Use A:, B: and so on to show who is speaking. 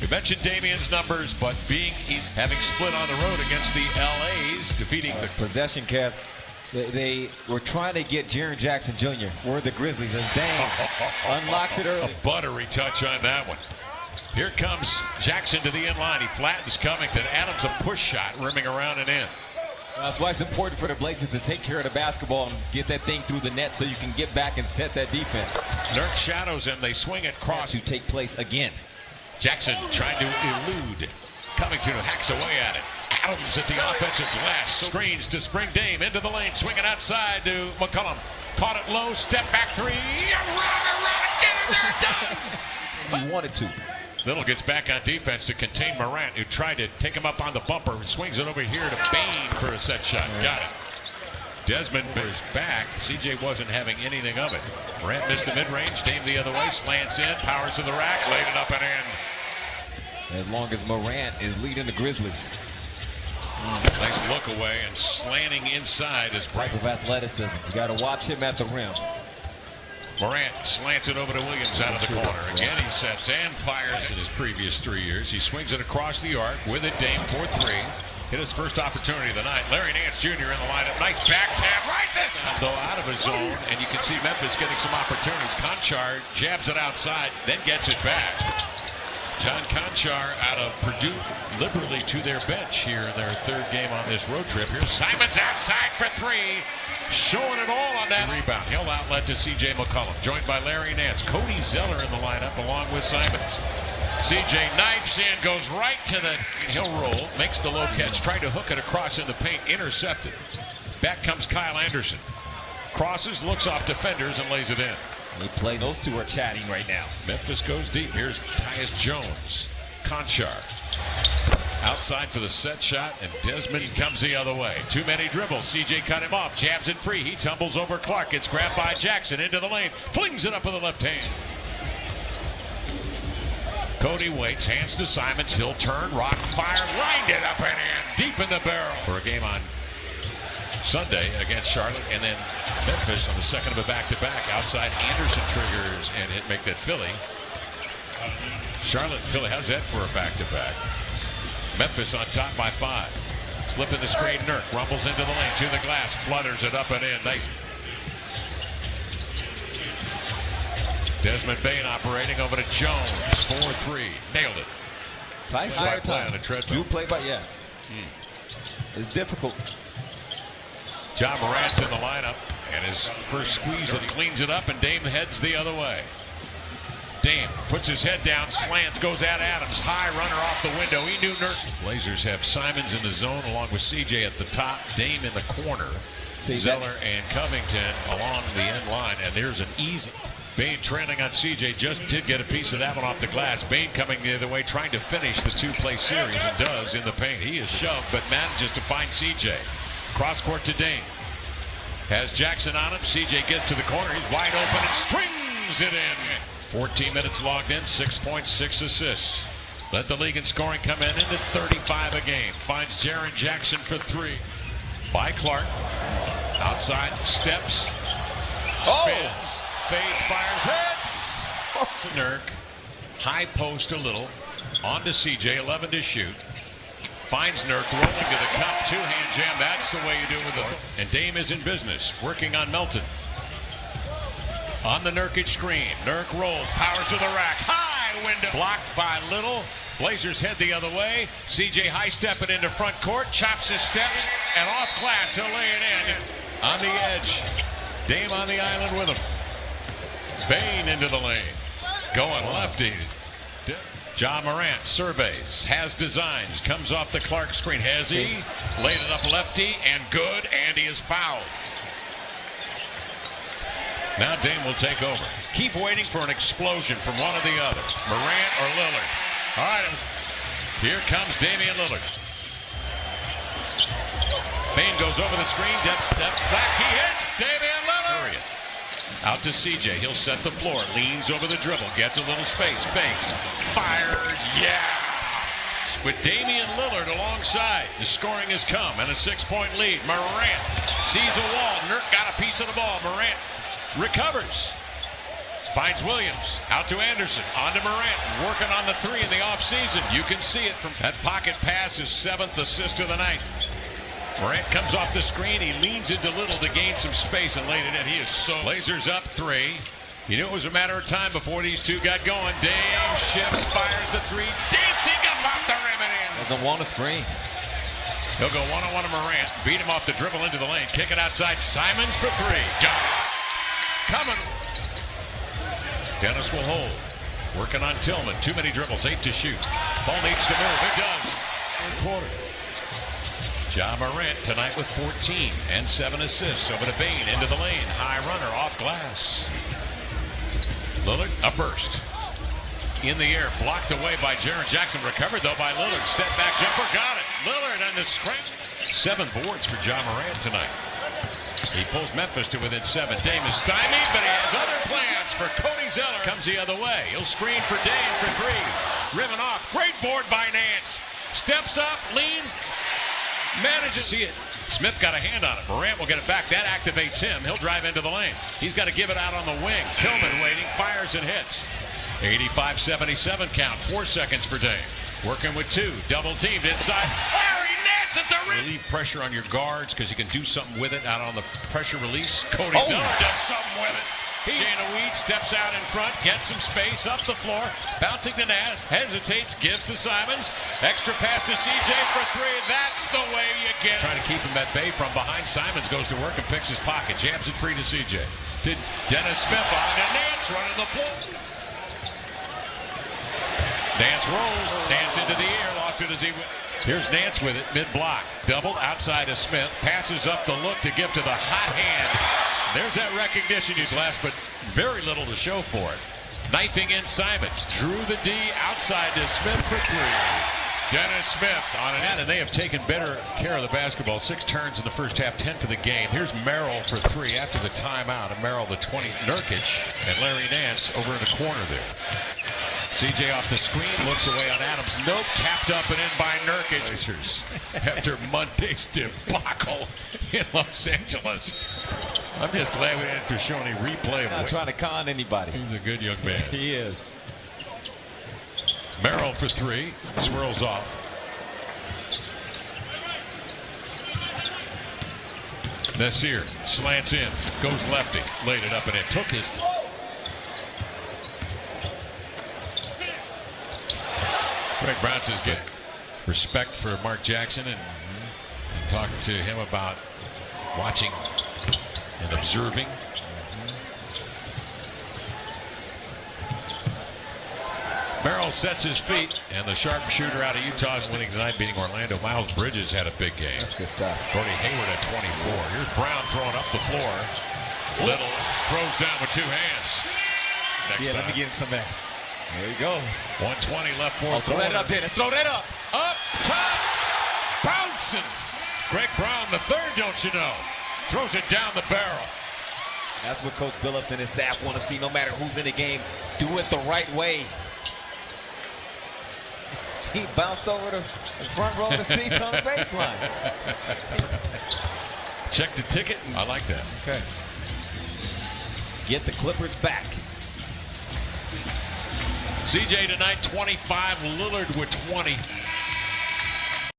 A: We mentioned Damian's numbers, but having split on the road against the LA's, defeating the
B: possession, Kev. They were trying to get Jaren Jackson Jr. We're the Grizzlies as Dame unlocks it early.
A: A buttery touch on that one. Here comes Jackson to the inline. He flattens Covington. Adams a push shot, rimming around and in.
B: That's why it's important for the Blazers to take care of the basketball and get that thing through the net so you can get back and set that defense.
A: Nurk shadows him. They swing it cross
B: to take place again. Jackson
A: trying to elude. Covington hacks away at it. Adams at the offensive glass. Screens to spring Dame into the lane. Swinging outside to McCollum. Caught it low. Step back three.
B: Get in there, does. He wanted to.
A: Little gets back on defense to contain Morant, who tried to take him up on the bumper. Swings it over here to Bain for a set shot. Got it. Desmond is back. CJ wasn't having anything of it. Morant missed the mid-range. Dame the other way. Slants in. Powers to the rack. Laid it up and in.
B: As long as Morant is leading the Grizzlies.
A: Nice look away and slanting inside is
B: type of athleticism. You got to watch him at the rim.
A: Morant slants it over to Williams out of the corner. Again, he sets and fires in his previous 3 years. He swings it across the arc with it. Dame for three. Hit his first opportunity of the night. Larry Nance Jr. in the lineup. Nice back tap. Right this. Though out of his zone, and you can see Memphis getting some opportunities. Conchar jabs it outside, then gets it back. John Conchar out of Purdue liberally to their bench here in their third game on this road trip. Here's Simons outside for three. Showing it all on that rebound. Hill outlet to C.J. McCollum. Joined by Larry Nance. Cody Zeller in the lineup along with Simons. C.J. knifes in, goes right to the Hill roll. Makes the low catch. Tried to hook it across in the paint. Intercepted. Back comes Kyle Anderson. Crosses, looks off defenders, and lays it in.
B: They play. Those two are chatting right now.
A: Memphis goes deep. Here's Tyus Jones. Conchar. Outside for the set shot, and Desmond comes the other way. Too many dribbles. CJ cut him off. Jabs it free. He tumbles over Clark. It's grabbed by Jackson into the lane. Flings it up with the left hand. Cody waits. Hands to Simons. He'll turn. Rock fire. Lined it up and in. Deep in the barrel. For a game on Sunday against Charlotte. And then Memphis on the second of a back-to-back. Outside Anderson triggers and make that Philly. Charlotte and Philly. How's that for a back-to-back? Memphis on top by 5. Slipping the screen. Nurk rumbles into the lane to the glass. Flutters it up and in. Nice. Desmond Bain operating over to Jones. 4-3. Nailed it.
B: Tight play
A: on the treadmill.
B: Do play by yes. It's difficult.
A: John Morant's in the lineup. And his first squeeze, and he cleans it up, and Dame heads the other way. Dame puts his head down, slants, goes at Adams. High runner off the window. He knew Nurk. Blazers have Simons in the zone along with CJ at the top. Dame in the corner. Zeller and Covington along the end line. And there's an easy. Bain trailing on CJ. Just did get a piece of that one off the glass. Bain coming the other way, trying to finish the two-play series, and does in the paint. He is shoved, but manages to find CJ. Cross court to Dame. Has Jackson on him. CJ gets to the corner. He's wide open and strings it in. 14 minutes logged in, 6 points, 6 assists. Led the league in scoring, come in into 35 a game. Finds Jaren Jackson for three. By Clark. Outside, steps, spins, fades, fires, hits. Nurk. High post a little. On to CJ, 11 to shoot. Finds Nurk rolling to the cup. Two-hand jam. That's the way you do it with the. And Dame is in business, working on Melton. On the Nurkic screen. Nurk rolls. Powers to the rack. High window. Blocked by Little. Blazers head the other way. CJ high stepping into front court. Chops his steps. And off glass. He'll lay it in. On the edge. Dame on the island with him. Bain into the lane. Going lefty. John Morant surveys. Has designs. Comes off the Clark screen. Has he? Laid it up lefty. And good. And he is fouled. Now Dame will take over. Keep waiting for an explosion from one or the other. Morant or Lillard. All right, here comes Damian Lillard. Bain goes over the screen, step back, he hits Damian Lillard. Out to CJ, he'll set the floor, leans over the dribble, gets a little space, fakes, fires, yeah! With Damian Lillard alongside, the scoring has come and a 6-point lead. Morant sees a wall, Nurk got a piece of the ball, Morant recovers. Finds Williams. Out to Anderson. On to Morant. Working on the three in the offseason. You can see it from that pocket pass. His 7th assist of the night. Morant comes off the screen. He leans into Little to gain some space and laid it in. He is so. Blazers up 3. You knew it was a matter of time before these two got going. Dame shifts, fires the 3. Dancing up off the rim and in.
B: Doesn't want a screen.
A: He'll go one-on-one to Morant. Beat him off the dribble into the lane. Kick it outside. Simons for 3. Got it. Coming. Dennis will hold. Working on Tillman. Too many dribbles. 8 to shoot. Ball needs to move. It does. Third quarter. Ja Morant tonight with 14 and 7 assists. Over to Bane into the lane. High runner off glass. Lillard, a burst. In the air, blocked away by Jaren Jackson. Recovered though by Lillard. Step back jumper, got it. Lillard on the screen. 7 boards for Ja Morant tonight. He pulls Memphis to within 7. Dame is stymied, but he has other plans for Cody Zeller. Comes the other way. He'll screen for Dame for 3. Rimming off. Great board by Nance. Steps up, leans, manages. See it. Smith got a hand on it. Morant will get it back. That activates him. He'll drive into the lane. He's got to give it out on the wing. Tillman waiting, fires and hits. 85-77 count. 4 seconds for Dame. Working with 2. Double teamed inside. Larry Nance at the rim. Relieve pressure on your guards because you can do something with it out on the pressure release. Cody Zeller does something with it. Jana Weed steps out in front, gets some space up the floor, bouncing to Naz, hesitates, gives to Simons, extra pass to CJ for 3. That's the way you get it. Trying to keep him at bay from behind. Simons goes to work and picks his pocket, jams it free to CJ. To Dennis Smith on to Nance running the floor. Nance rolls, Nance into the air, lost it as he went. Here's Nance with it, mid-block, double outside of Smith, passes up the look to give to the hot hand. There's that recognition you glass, but very little to show for it. Knifing in Simons. Drew the D outside to Smith for 3. Dennis Smith on an end, and they have taken better care of the basketball. 6 turns in the first half, 10 for the game. Here's Merrill for 3 after the timeout. And Merrill, the 20. Nurkic and Larry Nance over in the corner there. CJ off the screen, looks away on Adams. Nope, tapped up and in by Nurkic. After Monday's debacle in Los Angeles. I'm just glad we didn't have to show any replay of it.
B: Not trying to con anybody.
A: He's a good young man.
B: He is.
A: Merrill for 3. Swirls off. Nasir slants in. Goes lefty. Laid it up and it took his... Greg Brown says get respect for Mark Jackson and talk to him about watching and observing. Merrill sets his feet, and the sharpshooter out of Utah is winning tonight, beating Orlando. Miles Bridges had a big game.
B: That's good stuff.
A: Cody Hayward at 24. Here's Brown throwing up the floor. Little throws down with 2 hands.
B: Let me get some back. There you go.
A: 120 left for
B: throw that up there. Throw that up.
A: Up top. Bouncing. Greg Brown, the 3rd, don't you know. Throws it down the barrel.
B: That's what Coach Billups and his staff want to see. No matter who's in the game, do it the right way. He bounced over the front row of the seats on the baseline.
A: Check the ticket. I like that.
B: Okay. Get the Clippers back.
A: CJ tonight 25. Lillard with 20.